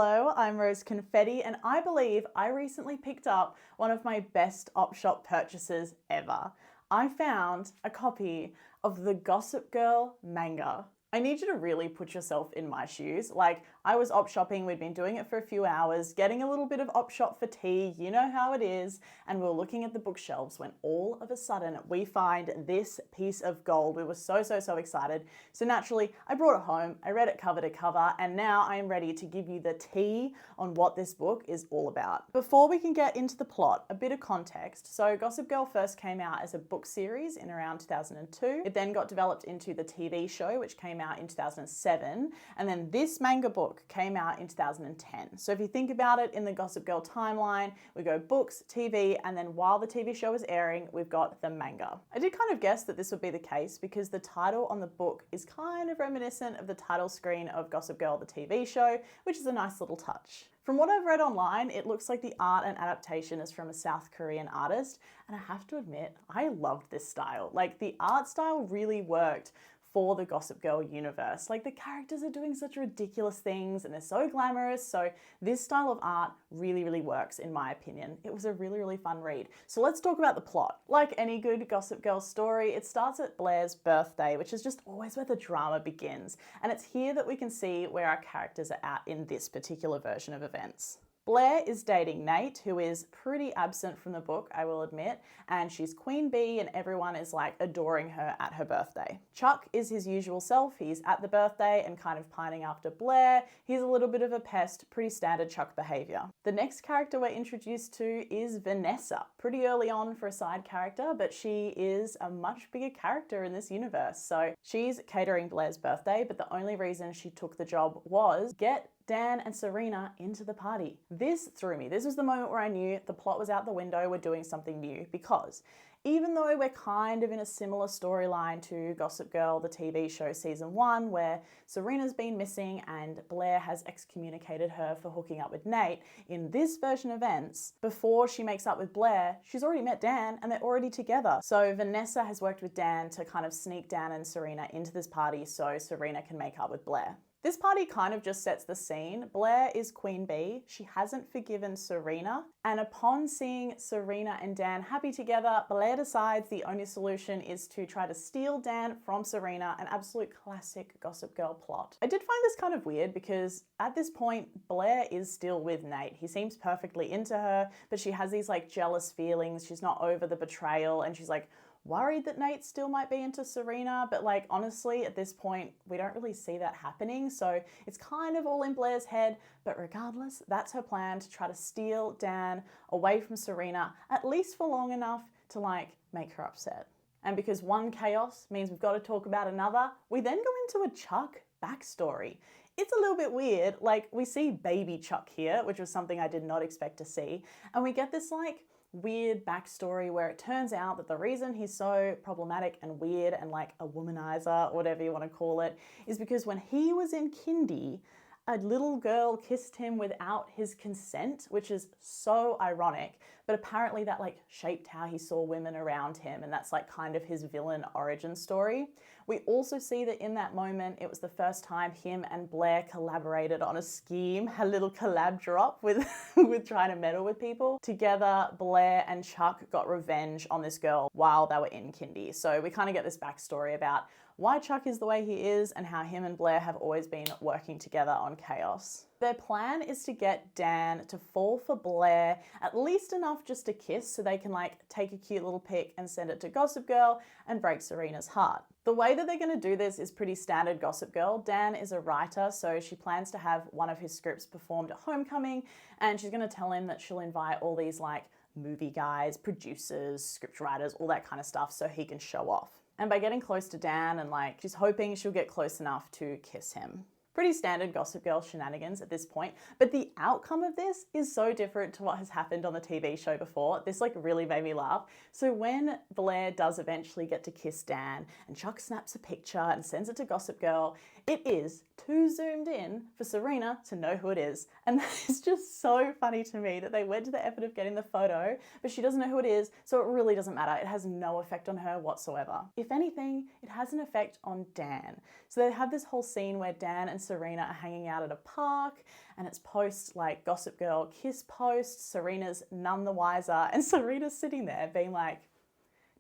Hello, I'm Rose Confetti, and I believe I recently picked up one of my best op shop purchases ever. I found a copy of the Gossip Girl manga. I need you to really put yourself in my shoes. Like, I was op shopping, we'd been doing it for a few hours, getting a little bit of op shop fatigue, you know how it is, and we were looking at the bookshelves when all of a sudden we find this piece of gold. We were so excited. So naturally, I brought it home, I read it cover to cover, and now I am ready to give you the tea on what this book is all about. Before we can get into the plot, a bit of context. So Gossip Girl first came out as a book series in around 2002. It then got developed into the TV show, which came out in 2007, and then this manga book came out in 2010. So if you think about it in the Gossip Girl timeline, we go books, TV, and then while the TV show is airing, we've got the manga. I did kind of guess that this would be the case because the title on the book is kind of reminiscent of the title screen of Gossip Girl, the TV show, which is a nice little touch. From what I've read online, it looks like the art and adaptation is from a South Korean artist, and I have to admit, I loved this style. Like, the art style really worked for the Gossip Girl universe. Like, the characters are doing such ridiculous things and they're so glamorous, so this style of art really works in my opinion. It was a really fun read. So let's talk about the plot. Like any good Gossip Girl story, it starts at Blair's birthday, which is just always where the drama begins. And it's here that we can see where our characters are at in this particular version of events. Blair is dating Nate, who is pretty absent from the book, I will admit, and she's Queen Bee and everyone is like adoring her at her birthday. Chuck is his usual self. He's at the birthday and kind of pining after Blair. He's a little bit of a pest, pretty standard Chuck behavior. The next character we're introduced to is Vanessa. Pretty early on for a side character, but she is a much bigger character in this universe. So she's catering Blair's birthday, but the only reason she took the job was get Dan and Serena into the party. This threw me. This was the moment where I knew the plot was out the window, we're doing something new, because even though we're kind of in a similar storyline to Gossip Girl, the TV show season 1, where Serena's been missing and Blair has excommunicated her for hooking up with Nate, in this version of events, before she makes up with Blair, she's already met Dan and they're already together. So Vanessa has worked with Dan to kind of sneak Dan and Serena into this party so Serena can make up with Blair. This party kind of just sets the scene. Blair is Queen Bee. She hasn't forgiven Serena. And upon seeing Serena and Dan happy together, Blair decides the only solution is to try to steal Dan from Serena, an absolute classic Gossip Girl plot. I did find this kind of weird because at this point, Blair is still with Nate. He seems perfectly into her, but she has these like jealous feelings. She's not over the betrayal and she's like, worried that Nate still might be into Serena, but like honestly at this point we don't really see that happening, so it's kind of all in Blair's head. But regardless, that's her plan, to try to steal Dan away from Serena, at least for long enough to like make her upset. And because one chaos means we've got to talk about another, we then go into a Chuck backstory. It's a little bit weird. Like, we see baby Chuck here, which was something I did not expect to see, and we get this like weird backstory where it turns out that the reason he's so problematic and weird and like a womanizer, whatever you want to call it, is because when he was in kindy, a little girl kissed him without his consent, which is so ironic, but apparently that like shaped how he saw women around him, and that's like kind of his villain origin story. We also see that in that moment, it was the first time him and Blair collaborated on a scheme, a little collab drop with, with trying to meddle with people. Together, Blair and Chuck got revenge on this girl while they were in kindy. So we kind of get this backstory about why Chuck is the way he is and how him and Blair have always been working together on chaos. Their plan is to get Dan to fall for Blair, at least enough just to kiss so they can like take a cute little pic and send it to Gossip Girl and break Serena's heart. The way that they're going to do this is pretty standard Gossip Girl. Dan is a writer, so she plans to have one of his scripts performed at homecoming, and she's going to tell him that she'll invite all these like movie guys, producers, script writers, all that kind of stuff so he can show off. And by getting close to Dan and like, she's hoping she'll get close enough to kiss him. Pretty standard Gossip Girl shenanigans at this point, but the outcome of this is so different to what has happened on the TV show before. This like really made me laugh. So when Blair does eventually get to kiss Dan and Chuck snaps a picture and sends it to Gossip Girl, it is too zoomed in for Serena to know who it is. And that is just so funny to me that they went to the effort of getting the photo, but she doesn't know who it is, so it really doesn't matter. It has no effect on her whatsoever. If anything, it has an effect on Dan. So they have this whole scene where Dan and Serena are hanging out at a park, and it's post like Gossip Girl kiss post. Serena's none the wiser, and Serena's sitting there being like,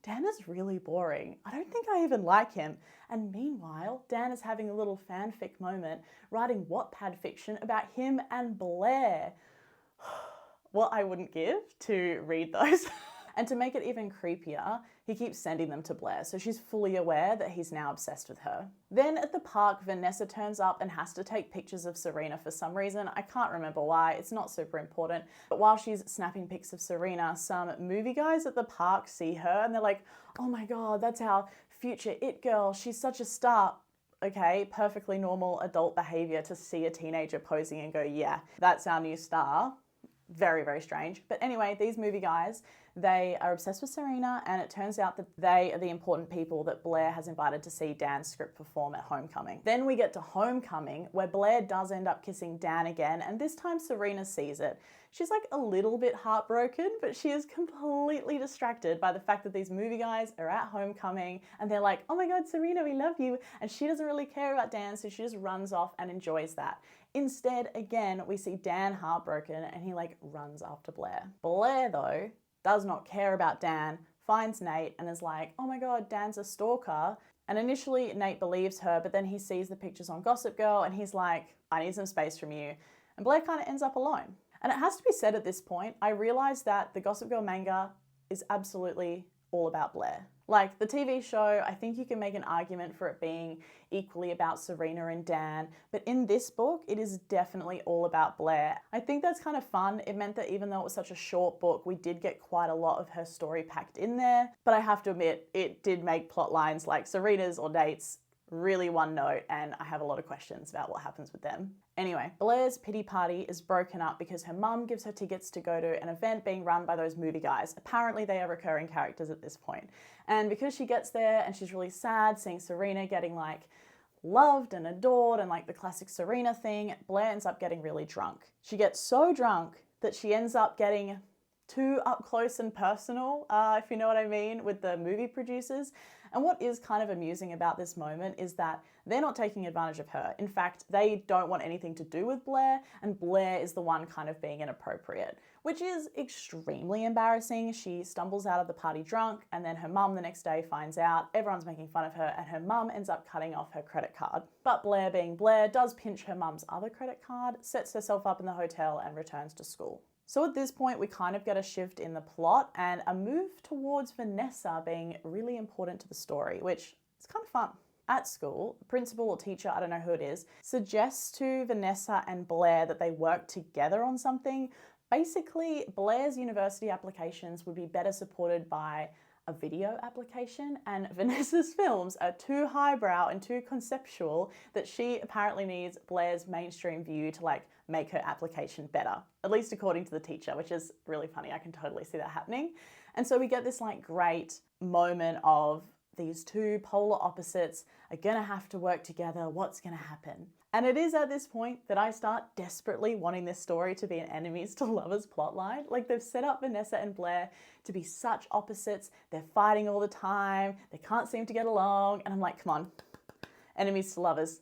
Dan is really boring. I don't think I even like him. And meanwhile, Dan is having a little fanfic moment, writing Wattpad fiction about him and Blair. What I wouldn't give to read those. And to make it even creepier, he keeps sending them to Blair, so she's fully aware that he's now obsessed with her. Then at the park, Vanessa turns up and has to take pictures of Serena for some reason. I can't remember why, it's not super important. But while she's snapping pics of Serena, some movie guys at the park see her and they're like, oh my God, that's our future it girl, she's such a star. Okay, perfectly normal adult behavior to see a teenager posing and go, yeah, that's our new star. Very, very strange. But anyway, these movie guys, they are obsessed with Serena, and it turns out that they are the important people that Blair has invited to see Dan's script perform at Homecoming. Then we get to Homecoming, where Blair does end up kissing Dan again, and this time Serena sees it. She's like a little bit heartbroken, but she is completely distracted by the fact that these movie guys are at Homecoming, and they're like, oh my God, Serena, we love you. And she doesn't really care about Dan, so she just runs off and enjoys that. Instead, again, we see Dan heartbroken, and he like runs after Blair. Blair, though, does not care about Dan, finds Nate and is like, oh my God, Dan's a stalker. And initially Nate believes her, but then he sees the pictures on Gossip Girl and he's like, I need some space from you. And Blair kind of ends up alone. And it has to be said at this point, I realized that the Gossip Girl manga is absolutely all about Blair. Like the TV show, I think you can make an argument for it being equally about Serena and Dan, but in this book, it is definitely all about Blair. I think that's kind of fun. It meant that even though it was such a short book, we did get quite a lot of her story packed in there, but I have to admit, it did make plot lines like Serena's or Nate's really one note, and I have a lot of questions about what happens with them. Anyway, Blair's pity party is broken up because her mum gives her tickets to go to an event being run by those movie guys. Apparently they are recurring characters at this point. And because she gets there and she's really sad seeing Serena getting like loved and adored and like the classic Serena thing, Blair ends up getting really drunk. She gets so drunk that she ends up getting too up close and personal, if you know what I mean, with the movie producers. And what is kind of amusing about this moment is that they're not taking advantage of her. In fact, they don't want anything to do with Blair, and Blair is the one kind of being inappropriate, which is extremely embarrassing. She stumbles out of the party drunk, and then her mum the next day finds out, everyone's making fun of her, and her mum ends up cutting off her credit card. But Blair, being Blair, does pinch her mum's other credit card, sets herself up in the hotel, and returns to school. So at this point, we kind of get a shift in the plot and a move towards Vanessa being really important to the story, which is kind of fun. At school, the principal or teacher, I don't know who it is, suggests to Vanessa and Blair that they work together on something. Basically, Blair's university applications would be better supported by a video application, and Vanessa's films are too highbrow and too conceptual that she apparently needs Blair's mainstream view to like make her application better, at least according to the teacher, which is really funny. I can totally see that happening. And so we get this like great moment of these two polar opposites are gonna have to work together. What's gonna happen? And it is at this point that I start desperately wanting this story to be an enemies to lovers plotline. Like they've set up Vanessa and Blair to be such opposites. They're fighting all the time. They can't seem to get along. And I'm like, come on, enemies to lovers.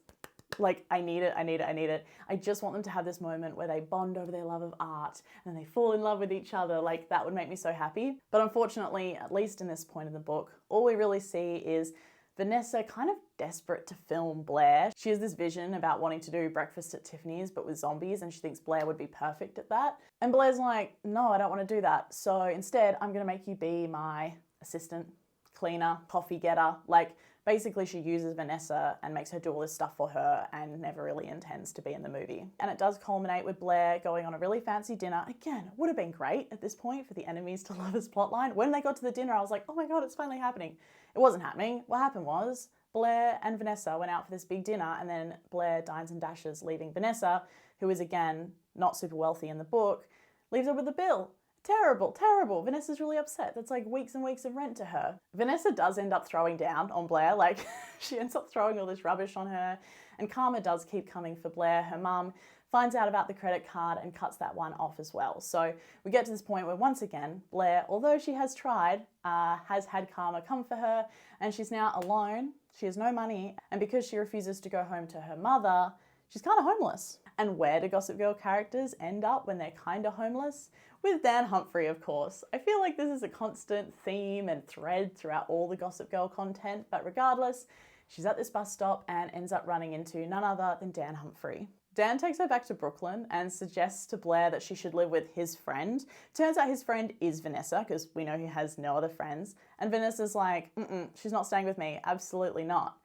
Like, I need it, I need it, I need it. I just want them to have this moment where they bond over their love of art and they fall in love with each other. Like, that would make me so happy. But unfortunately, at least in this point in the book, all we really see is Vanessa kind of desperate to film Blair. She has this vision about wanting to do Breakfast at Tiffany's, but with zombies, and she thinks Blair would be perfect at that. And Blair's like, no, I don't want to do that. So instead, I'm going to make you be my assistant, cleaner, coffee getter. Like, basically, she uses Vanessa and makes her do all this stuff for her and never really intends to be in the movie. And it does culminate with Blair going on a really fancy dinner. Again, would have been great at this point for the enemies to lovers plotline. When they got to the dinner, I was like, oh my God, it's finally happening. It wasn't happening. What happened was Blair and Vanessa went out for this big dinner, and then Blair dines and dashes, leaving Vanessa, who is again not super wealthy in the book, leaves her with the bill. Terrible, terrible. Vanessa's really upset. That's like weeks and weeks of rent to her. Vanessa does end up throwing down on Blair. Like, she ends up throwing all this rubbish on her. And karma does keep coming for Blair. Her mum finds out about the credit card and cuts that one off as well. So we get to this point where once again, Blair, although she has tried, has had karma come for her, and she's now alone. She has no money. And because she refuses to go home to her mother, she's kind of homeless. And where do Gossip Girl characters end up when they're kind of homeless? With Dan Humphrey, of course. I feel like this is a constant theme and thread throughout all the Gossip Girl content, but regardless, she's at this bus stop and ends up running into none other than Dan Humphrey. Dan takes her back to Brooklyn and suggests to Blair that she should live with his friend. Turns out his friend is Vanessa, because we know he has no other friends. And Vanessa's like, she's not staying with me, absolutely not.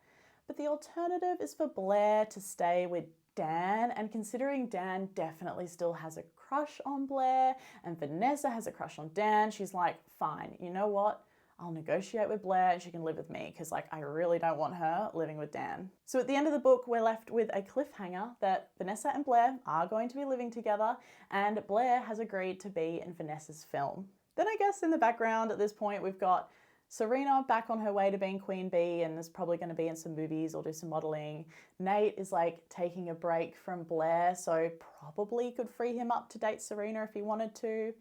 But the alternative is for Blair to stay with Dan, and considering Dan definitely still has a crush on Blair, and Vanessa has a crush on Dan, she's like, fine, you know what? I'll negotiate with Blair and she can live with me because I really don't want her living with Dan. So at the end of the book, we're left with a cliffhanger that Vanessa and Blair are going to be living together and Blair has agreed to be in Vanessa's film. Then I guess in the background at this point, we've got Serena back on her way to being Queen Bee and is probably going to be in some movies or do some modeling. Nate is like taking a break from Blair, so probably could free him up to date Serena if he wanted to.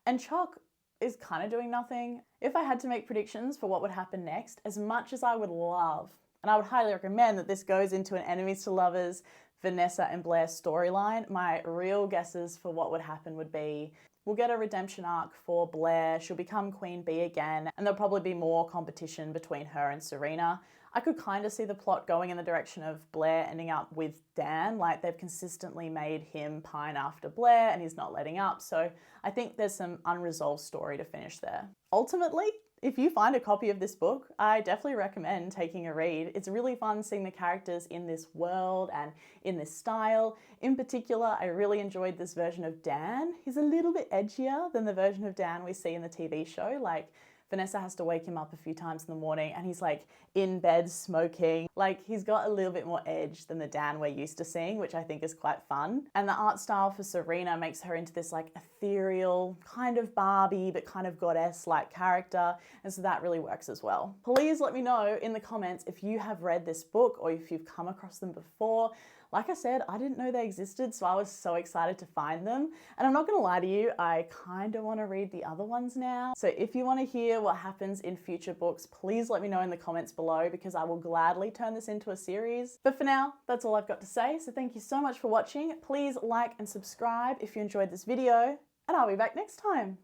And Chuck is kind of doing nothing. If I had to make predictions for what would happen next, as much as I would love, and I would highly recommend that this goes into an enemies to lovers, Vanessa and Blair storyline, my real guesses for what would happen would be we'll get a redemption arc for Blair, she'll become Queen Bee again, and there'll probably be more competition between her and Serena. I could kind of see the plot going in the direction of Blair ending up with Dan, like they've consistently made him pine after Blair and he's not letting up, so I think there's some unresolved story to finish there. Ultimately, if you find a copy of this book, I definitely recommend taking a read. It's really fun seeing the characters in this world and in this style. In particular, I really enjoyed this version of Dan. He's a little bit edgier than the version of Dan we see in the TV show. Like, Vanessa has to wake him up a few times in the morning and he's like in bed smoking. Like, he's got a little bit more edge than the Dan we're used to seeing, which I think is quite fun. And the art style for Serena makes her into this like ethereal, kind of Barbie, but kind of goddess-like character. And so that really works as well. Please let me know in the comments if you have read this book or if you've come across them before. Like I said, I didn't know they existed, so I was so excited to find them. And I'm not gonna lie to you, I kind of wanna read the other ones now. So if you wanna hear what happens in future books, please let me know in the comments below because I will gladly turn this into a series. But for now, that's all I've got to say. So thank you so much for watching. Please like and subscribe if you enjoyed this video, and I'll be back next time.